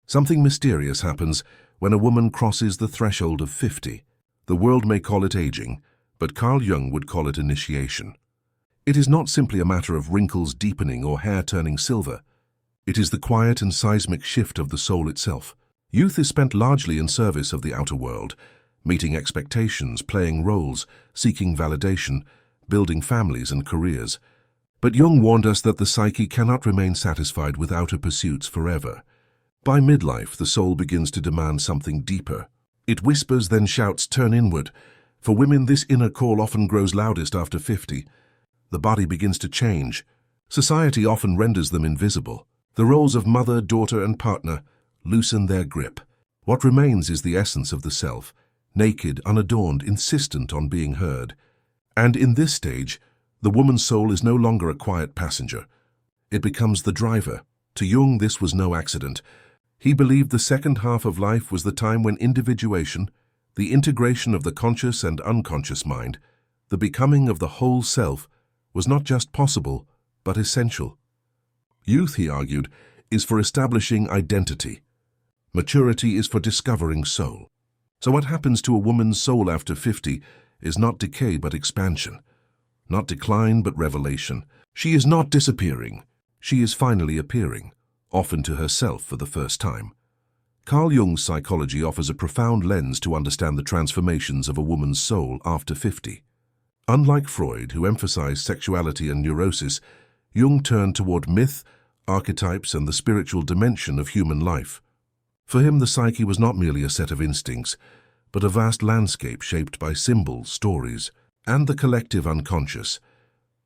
Something mysterious happens when a woman crosses the threshold of 50. The world may call it aging, but Carl Jung would call it initiation. It is not simply a matter of wrinkles deepening or hair turning silver. It is the quiet and seismic shift of the soul itself. Youth is spent largely in service of the outer world, meeting expectations, playing roles, seeking validation, building families and careers. But Jung warned us that the psyche cannot remain satisfied with outer pursuits forever. By midlife, the soul begins to demand something deeper. It whispers, then shouts, turn inward. For women, this inner call often grows loudest after 50. The body begins to change. Society often renders them invisible. The roles of mother, daughter, and partner loosen their grip. What remains is the essence of the self, naked, unadorned, insistent on being heard. And in this stage, the woman's soul is no longer a quiet passenger. It becomes the driver. To Jung, this was no accident. He believed the second half of life was the time when individuation, the integration of the conscious and unconscious mind, the becoming of the whole self, was not just possible, but essential. Youth, he argued, is for establishing identity. Maturity is for discovering soul. So what happens to a woman's soul after 50 is not decay but expansion, not decline but revelation. She is not disappearing. She is finally appearing, often to herself for the first time. Carl Jung's psychology offers a profound lens to understand the transformations of a woman's soul after 50. Unlike Freud, who emphasized sexuality and neurosis, Jung turned toward myth, archetypes, and the spiritual dimension of human life. For him, the psyche was not merely a set of instincts, but a vast landscape shaped by symbols, stories, and the collective unconscious.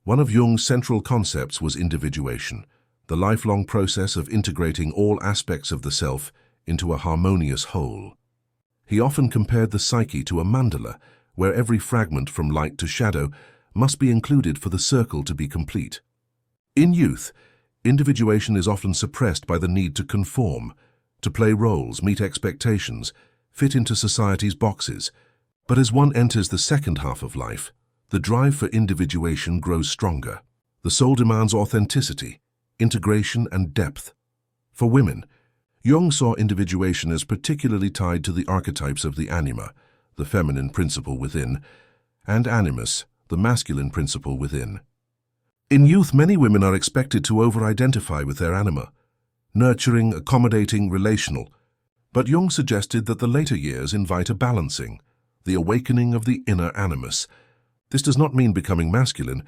One of Jung's central concepts was individuation, the lifelong process of integrating all aspects of the self into a harmonious whole. He often compared the psyche to a mandala, where every fragment from light to shadow must be included for the circle to be complete. In youth, individuation is often suppressed by the need to conform, to play roles, meet expectations, fit into society's boxes. But as one enters the second half of life, the drive for individuation grows stronger. The soul demands authenticity, integration, and depth. For women, Jung saw individuation as particularly tied to the archetypes of the anima, the feminine principle within, and animus, the masculine principle within. In youth, many women are expected to over-identify with their anima, nurturing, accommodating, relational. But Jung suggested that the later years invite a balancing, the awakening of the inner animus. This does not mean becoming masculine,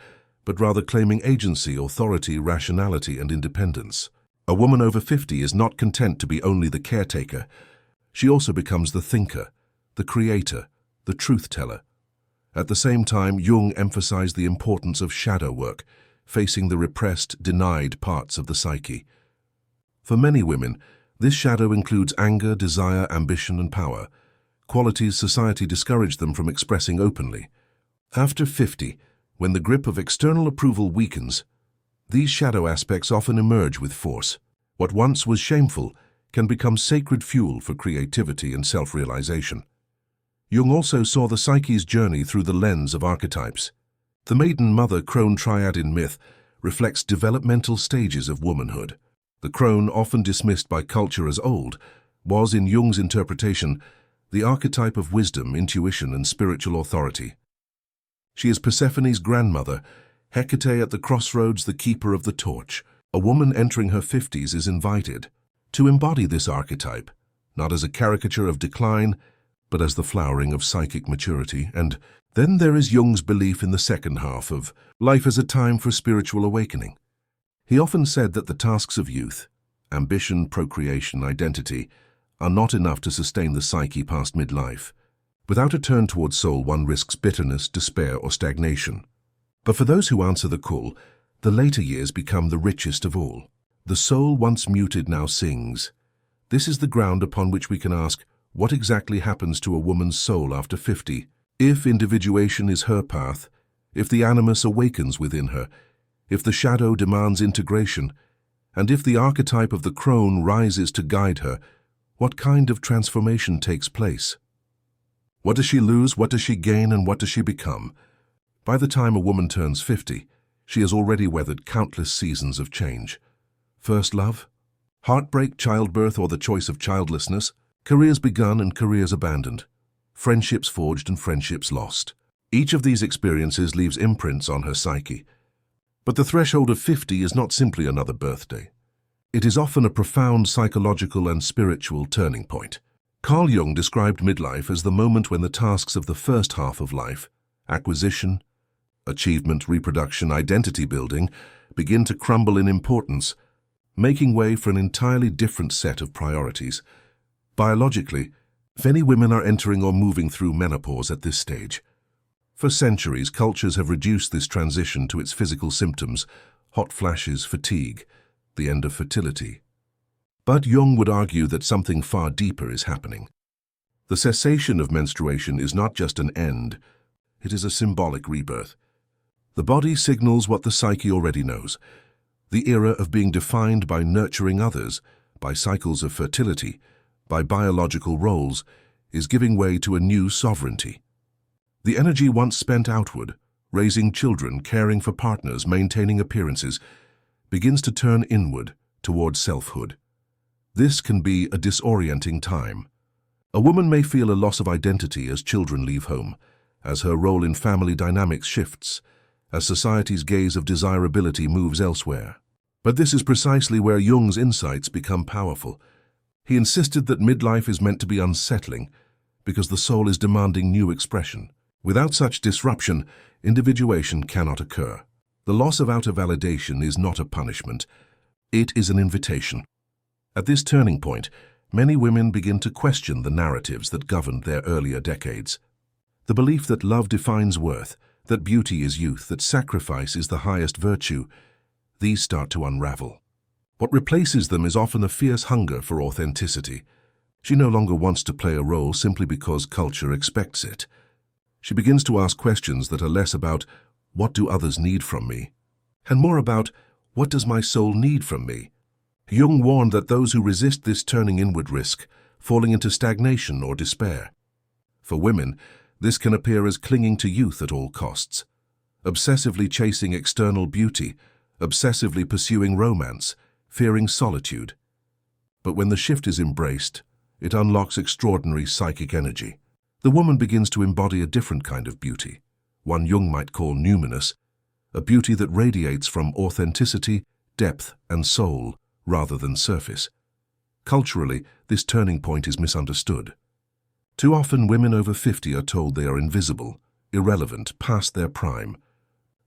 but rather claiming agency, authority, rationality, and independence. A woman over 50 is not content to be only the caretaker. She also becomes the thinker, the creator, the truth-teller. At the same time, Jung emphasized the importance of shadow work, facing the repressed, denied parts of the psyche. For many women, this shadow includes anger, desire, ambition, and power, qualities society discouraged them from expressing openly. After 50, when the grip of external approval weakens, these shadow aspects often emerge with force. What once was shameful can become sacred fuel for creativity and self-realization. Jung also saw the psyche's journey through the lens of archetypes. The maiden mother crone triad in myth reflects developmental stages of womanhood. The crone, often dismissed by culture as old, was, in Jung's interpretation, the archetype of wisdom, intuition, and spiritual authority. She is Persephone's grandmother, Hecate at the crossroads, the keeper of the torch. A woman entering her 50s is invited to embody this archetype, not as a caricature of decline, but as the flowering of psychic maturity. And then there is Jung's belief in the second half of life as a time for spiritual awakening. He often said that the tasks of youth, ambition, procreation, identity, are not enough to sustain the psyche past midlife. Without a turn towards soul, one risks bitterness, despair, or stagnation. But for those who answer the call, the later years become the richest of all. The soul once muted now sings. This is the ground upon which we can ask, what exactly happens to a woman's soul after 50? If individuation is her path, if the animus awakens within her, if the shadow demands integration, and if the archetype of the crone rises to guide her, what kind of transformation takes place? What does she lose, what does she gain, and what does she become? By the time a woman turns 50, she has already weathered countless seasons of change. First love, Heartbreak, childbirth, or the choice of childlessness, careers begun and careers abandoned, friendships forged and friendships lost. Each of these experiences leaves imprints on her psyche. But the threshold of 50 is not simply another birthday. It is often a profound psychological and spiritual turning point. Carl Jung described midlife as the moment when the tasks of the first half of life, acquisition, achievement, reproduction, identity building, begin to crumble in importance, making way for an entirely different set of priorities. Biologically, many women are entering or moving through menopause at this stage. For centuries, cultures have reduced this transition to its physical symptoms: hot flashes, fatigue, the end of fertility. But Jung would argue that something far deeper is happening. The cessation of menstruation is not just an end, it is a symbolic rebirth. The body signals what the psyche already knows. The era of being defined by nurturing others, by cycles of fertility, by biological roles, is giving way to a new sovereignty. The energy once spent outward, raising children, caring for partners, maintaining appearances, begins to turn inward towards selfhood. This can be a disorienting time. A woman may feel a loss of identity as children leave home, as her role in family dynamics shifts, as society's gaze of desirability moves elsewhere. But this is precisely where Jung's insights become powerful. He insisted that midlife is meant to be unsettling because the soul is demanding new expression. Without such disruption, individuation cannot occur. The loss of outer validation is not a punishment, it is an invitation. At this turning point, many women begin to question the narratives that governed their earlier decades. The belief that love defines worth, that beauty is youth, that sacrifice is the highest virtue, these start to unravel. What replaces them is often a fierce hunger for authenticity. She no longer wants to play a role simply because culture expects it. She begins to ask questions that are less about what do others need from me, and more about what does my soul need from me. Jung warned that those who resist this turning inward risk falling into stagnation or despair. For women, this can appear as clinging to youth at all costs, obsessively chasing external beauty, obsessively pursuing romance, fearing solitude. But when the shift is embraced, it unlocks extraordinary psychic energy. The woman begins to embody a different kind of beauty, one Jung might call numinous, a beauty that radiates from authenticity, depth, and soul, rather than surface. Culturally, this turning point is misunderstood. Too often, women over 50 are told they are invisible, irrelevant, past their prime.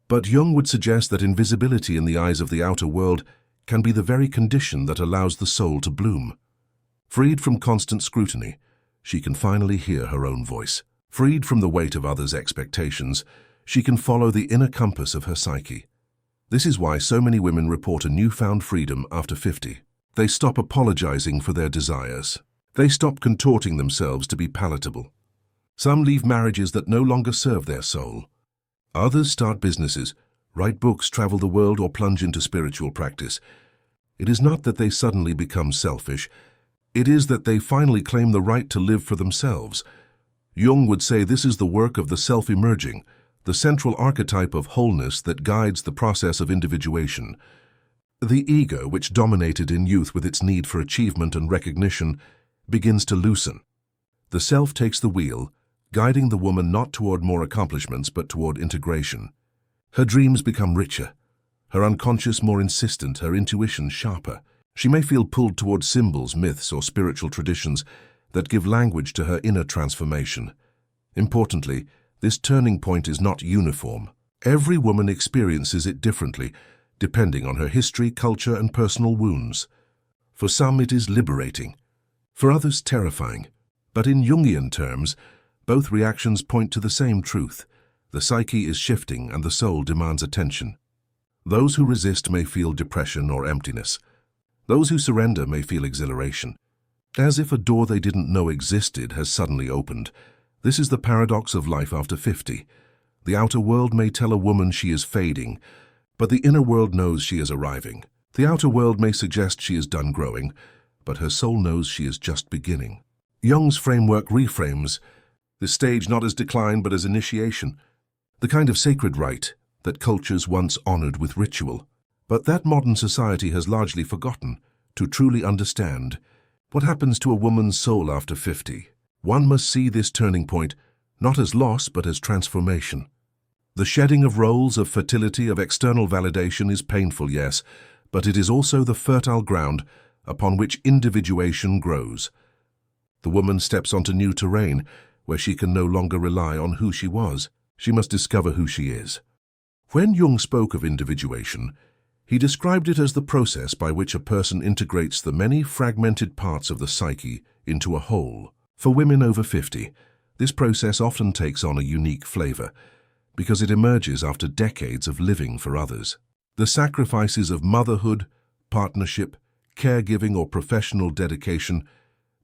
But Jung would suggest that invisibility in the eyes of the outer world can be the very condition that allows the soul to bloom. Freed from constant scrutiny, she can finally hear her own voice. Freed from the weight of others' expectations, she can follow the inner compass of her psyche. This is why so many women report a newfound freedom after 50. They stop apologizing for their desires. They stop contorting themselves to be palatable. Some leave marriages that no longer serve their soul. Others start businesses, write books, travel the world, or plunge into spiritual practice. It is not that they suddenly become selfish. It is that they finally claim the right to live for themselves. Jung would say this is the work of the self-emerging, the central archetype of wholeness that guides the process of individuation. The ego, which dominated in youth with its need for achievement and recognition, begins to loosen. The self takes the wheel, guiding the woman not toward more accomplishments but toward integration. Her dreams become richer, her unconscious more insistent, her intuition sharper. She may feel pulled toward symbols, myths, or spiritual traditions that give language to her inner transformation. Importantly, this turning point is not uniform. Every woman experiences it differently, depending on her history, culture, and personal wounds. For some, it is liberating. For others, terrifying. But in Jungian terms, both reactions point to the same truth. The psyche is shifting and the soul demands attention. Those who resist may feel depression or emptiness. Those who surrender may feel exhilaration, as if a door they didn't know existed has suddenly opened. This is the paradox of life after 50. The outer world may tell a woman she is fading, but the inner world knows she is arriving. The outer world may suggest she is done growing, but her soul knows she is just beginning. Jung's framework reframes this stage not as decline but as initiation, the kind of sacred rite that cultures once honored with ritual, but that modern society has largely forgotten. To truly understand what happens to a woman's soul after 50, one must see this turning point not as loss but as transformation. The shedding of roles, of fertility, of external validation is painful, yes, but it is also the fertile ground upon which individuation grows. The woman steps onto new terrain where she can no longer rely on who she was. She must discover who she is. When Jung spoke of individuation, he described it as the process by which a person integrates the many fragmented parts of the psyche into a whole. For women over 50, this process often takes on a unique flavor because it emerges after decades of living for others. The sacrifices of motherhood, partnership, caregiving, or professional dedication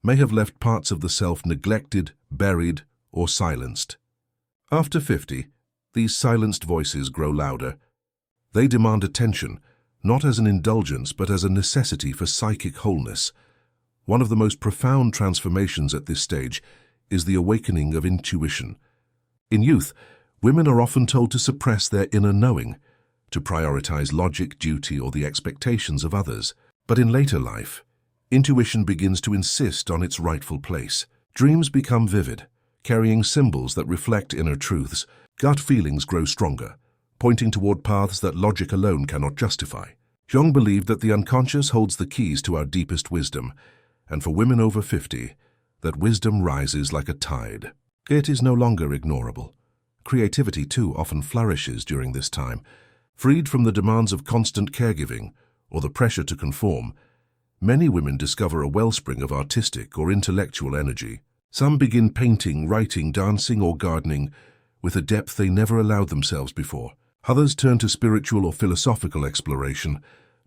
may have left parts of the self neglected, buried, or silenced. After 50, these silenced voices grow louder. They demand attention, not as an indulgence but as a necessity for psychic wholeness. One of the most profound transformations at this stage is the awakening of intuition. In youth, women are often told to suppress their inner knowing, to prioritize logic, duty, or the expectations of others. But in later life, intuition begins to insist on its rightful place. Dreams become vivid, carrying symbols that reflect inner truths. Gut feelings grow stronger, pointing toward paths that logic alone cannot justify. Jung believed that the unconscious holds the keys to our deepest wisdom, and for women over 50, that wisdom rises like a tide. It is no longer ignorable. Creativity, too, often flourishes during this time. Freed from the demands of constant caregiving or the pressure to conform, many women discover a wellspring of artistic or intellectual energy. Some begin painting, writing, dancing, or gardening with a depth they never allowed themselves before. Others turn to spiritual or philosophical exploration,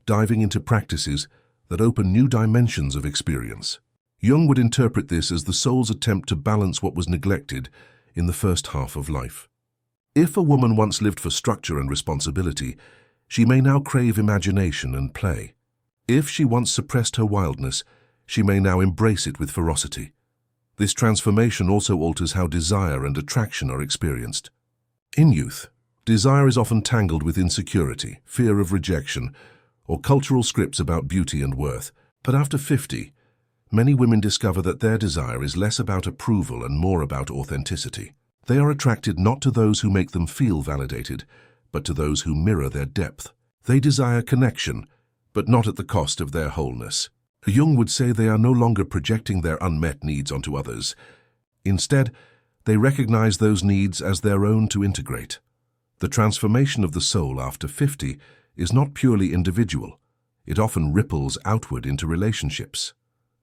diving into practices that open new dimensions of experience. Jung would interpret this as the soul's attempt to balance what was neglected in the first half of life. If a woman once lived for structure and responsibility, she may now crave imagination and play. If she once suppressed her wildness, she may now embrace it with ferocity. This transformation also alters how desire and attraction are experienced. In youth, desire is often tangled with insecurity, fear of rejection, or cultural scripts about beauty and worth. But after 50, many women discover that their desire is less about approval and more about authenticity. They are attracted not to those who make them feel validated, but to those who mirror their depth. They desire connection, but not at the cost of their wholeness. Jung would say they are no longer projecting their unmet needs onto others. Instead, they recognize those needs as their own to integrate. The transformation of the soul after 50 is not purely individual. It often ripples outward into relationships.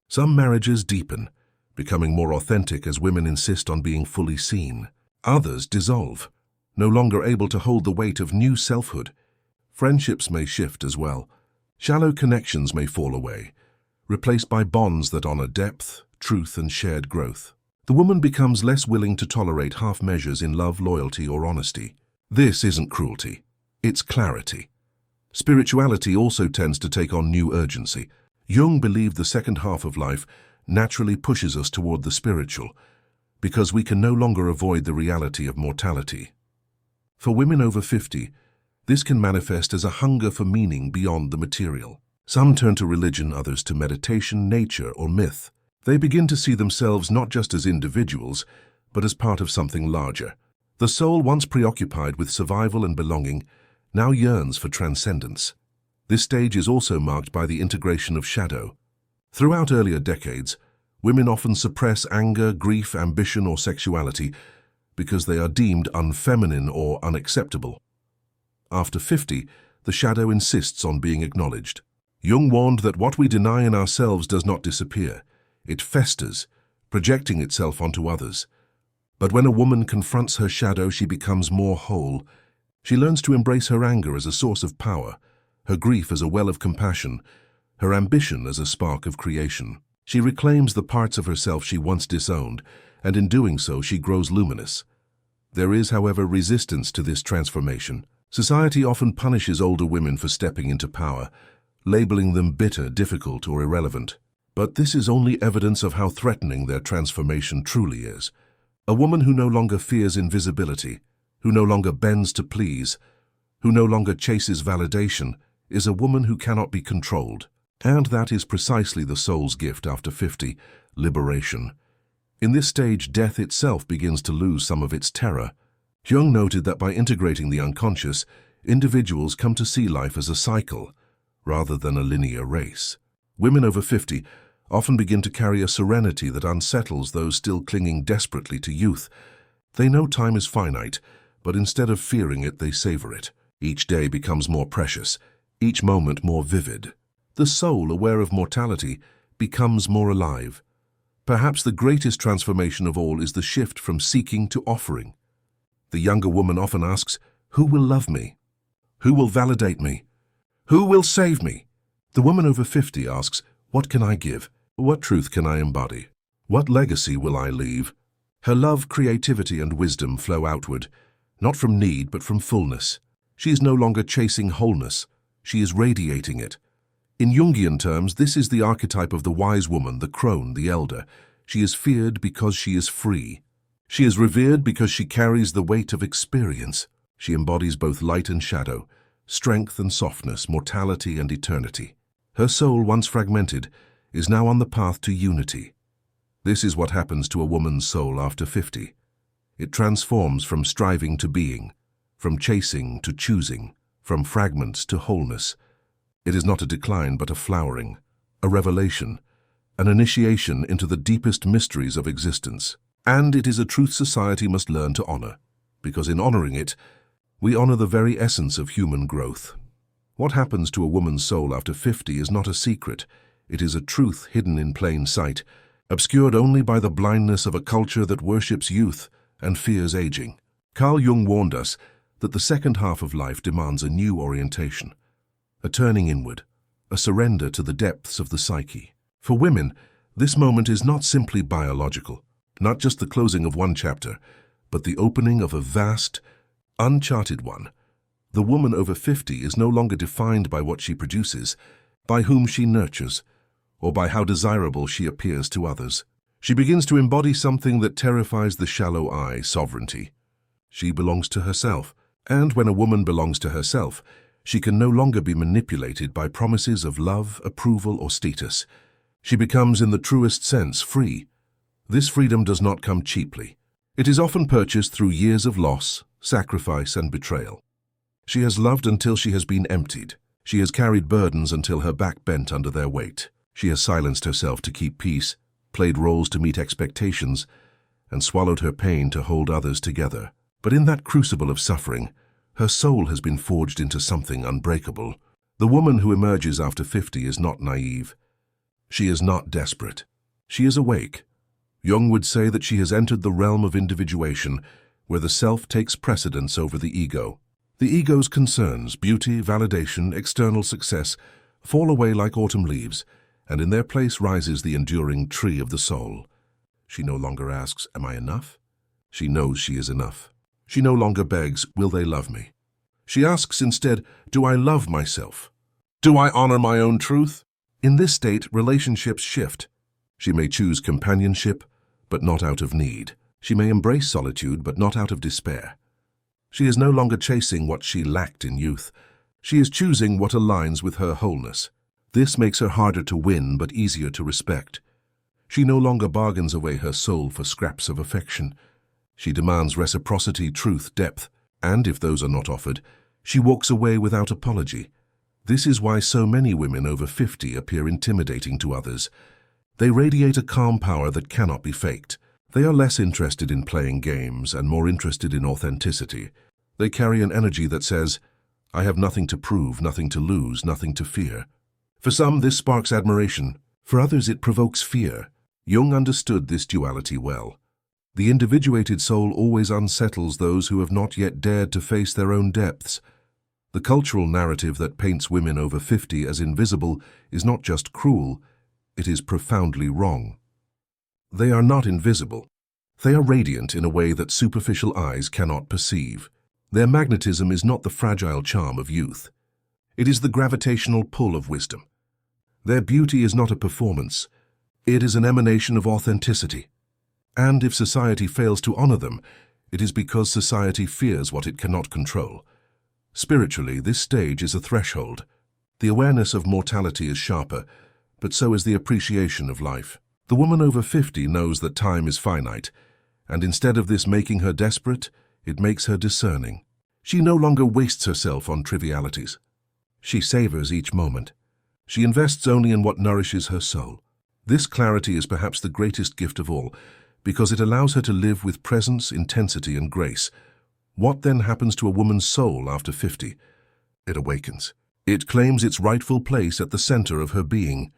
Some marriages deepen, becoming more authentic as women insist on being fully seen. Others dissolve, no longer able to hold the weight of new selfhood. Friendships may shift as well. Shallow connections may fall away, replaced by bonds that honor depth, truth, and shared growth. The woman becomes less willing to tolerate half measures in love, loyalty, or honesty. This isn't cruelty, it's clarity. Spirituality also tends to take on new urgency. Jung believed the second half of life naturally pushes us toward the spiritual, because we can no longer avoid the reality of mortality. For women over 50, this can manifest as a hunger for meaning beyond the material. Some turn to religion, others to meditation, nature, or myth. They begin to see themselves not just as individuals, but as part of something larger. The soul, once preoccupied with survival and belonging, now yearns for transcendence. This stage is also marked by the integration of shadow. Throughout earlier decades, women often suppress anger, grief, ambition, or sexuality because they are deemed unfeminine or unacceptable. After 50, the shadow insists on being acknowledged. Jung warned that what we deny in ourselves does not disappear. It festers, projecting itself onto others. But when a woman confronts her shadow, she becomes more whole. She learns to embrace her anger as a source of power, her grief as a well of compassion, her ambition as a spark of creation. She reclaims the parts of herself she once disowned, and in doing so she grows luminous. There is, however, resistance to this transformation. Society often punishes older women for stepping into power, labeling them bitter, difficult, or irrelevant. But this is only evidence of how threatening their transformation truly is. A woman who no longer fears invisibility, who no longer bends to please, who no longer chases validation, is a woman who cannot be controlled. And that is precisely the soul's gift after 50, liberation. In this stage, death itself begins to lose some of its terror. Jung noted that by integrating the unconscious, individuals come to see life as a cycle, rather than a linear race. Women over 50 often begin to carry a serenity that unsettles those still clinging desperately to youth. They know time is finite, but instead of fearing it, they savor it. Each day becomes more precious, each moment more vivid. The soul, aware of mortality, becomes more alive. Perhaps the greatest transformation of all is the shift from seeking to offering. The younger woman often asks, "Who will love me? Who will validate me? Who will save me?" The woman over 50 asks, "What can I give? What truth can I embody? What legacy will I leave?" Her love, creativity, and wisdom flow outward, not from need but from fullness. She is no longer chasing wholeness, she is radiating it. In Jungian terms, this is the archetype of the wise woman, the crone, the elder. She is feared because she is free. She is revered because she carries the weight of experience. She embodies both light and shadow, strength and softness, mortality and eternity. Her soul, once fragmented, is now on the path to unity. This is what happens to a woman's soul after 50. It transforms from striving to being, from chasing to choosing, from fragments to wholeness. It is not a decline but a flowering, a revelation, an initiation into the deepest mysteries of existence. And it is a truth society must learn to honor, because in honoring it, we honor the very essence of human growth. What happens to a woman's soul after 50 is not a secret. It is a truth hidden in plain sight, obscured only by the blindness of a culture that worships youth and fears aging. Carl Jung warned us that the second half of life demands a new orientation, a turning inward, a surrender to the depths of the psyche. For women, this moment is not simply biological, not just the closing of one chapter, but the opening of a vast, uncharted one. The woman over 50 is no longer defined by what she produces, by whom she nurtures, or by how desirable she appears to others. She begins to embody something that terrifies the shallow eye: sovereignty. She belongs to herself, and when a woman belongs to herself, she can no longer be manipulated by promises of love, approval, or status. She becomes, in the truest sense, free. This freedom does not come cheaply. It is often purchased through years of loss, sacrifice, and betrayal. She has loved until she has been emptied. She has carried burdens until her back bent under their weight. She has silenced herself to keep peace, played roles to meet expectations, and swallowed her pain to hold others together. But in that crucible of suffering, her soul has been forged into something unbreakable. The woman who emerges after 50 is not naive. She is not desperate. She is awake. Jung would say that she has entered the realm of individuation, where the self takes precedence over the ego. The ego's concerns, beauty, validation, external success, fall away like autumn leaves, and in their place rises the enduring tree of the soul. She no longer asks, "Am I enough?" She knows she is enough. She no longer begs, "Will they love me?" She asks instead, "Do I love myself? Do I honor my own truth?" In this state, relationships shift. She may choose companionship, but not out of need. She may embrace solitude, but not out of despair. She is no longer chasing what she lacked in youth. She is choosing what aligns with her wholeness. This makes her harder to win, but easier to respect. She no longer bargains away her soul for scraps of affection. She demands reciprocity, truth, depth, and if those are not offered, she walks away without apology. This is why so many women over 50 appear intimidating to others. They radiate a calm power that cannot be faked. They are less interested in playing games and more interested in authenticity. They carry an energy that says, "I have nothing to prove, nothing to lose, nothing to fear." For some, this sparks admiration. For others, it provokes fear. Jung understood this duality well. The individuated soul always unsettles those who have not yet dared to face their own depths. The cultural narrative that paints women over 50 as invisible is not just cruel, it is profoundly wrong. They are not invisible. They are radiant in a way that superficial eyes cannot perceive. Their magnetism is not the fragile charm of youth. It is the gravitational pull of wisdom. Their beauty is not a performance. It is an emanation of authenticity. And if society fails to honor them, it is because society fears what it cannot control. Spiritually, this stage is a threshold. The awareness of mortality is sharper, but so is the appreciation of life. The woman over 50 knows that time is finite, and instead of this making her desperate, it makes her discerning. She no longer wastes herself on trivialities. She savors each moment. She invests only in what nourishes her soul. This clarity is perhaps the greatest gift of all, because it allows her to live with presence, intensity, and grace. What then happens to a woman's soul after 50? It awakens. It claims its rightful place at the center of her being.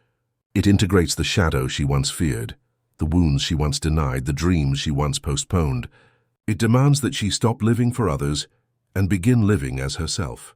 It integrates the shadow she once feared, the wounds she once denied, the dreams she once postponed. It demands that she stop living for others and begin living as herself.